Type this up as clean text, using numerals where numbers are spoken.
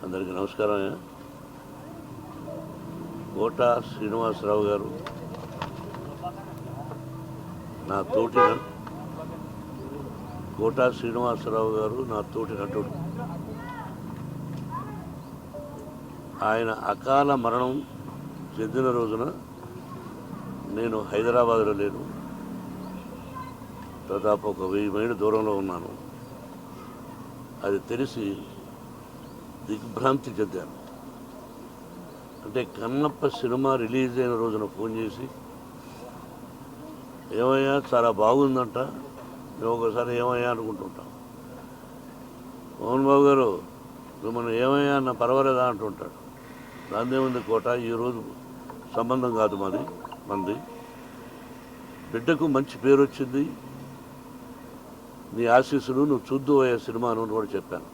అందరికీ నమస్కారం. కోట శ్రీనివాసరావు గారు నా తోటి నటుడు. ఆయన అకాల మరణం చెందిన రోజున నేను హైదరాబాద్లో లేను, దాదాపు ఒక 1000 మైళ్ళ దూరంలో ఉన్నాను. అది తెలిసి దిగ్భ్రాంతి చెందాను. అంటే కన్నప్ప సినిమా రిలీజ్ అయిన రోజున ఫోన్ చేసి, ఏమయ్యా చాలా బాగుందంట, మేము ఒకసారి ఏమయ్యా అనుకుంటుంటాం. మోహన్ బాబు గారు మిమ్మల్ని ఏమయ్యా అన్న పర్వాలేదా అంటుంటాడు. దాందేముంది కోట, ఈరోజు సంబంధం కాదు మంది బిడ్డకు మంచి పేరు వచ్చింది, నీ ఆశీస్సులు, నువ్వు చూద్దు అయ్యే సినిమా అని కూడా చెప్పాను.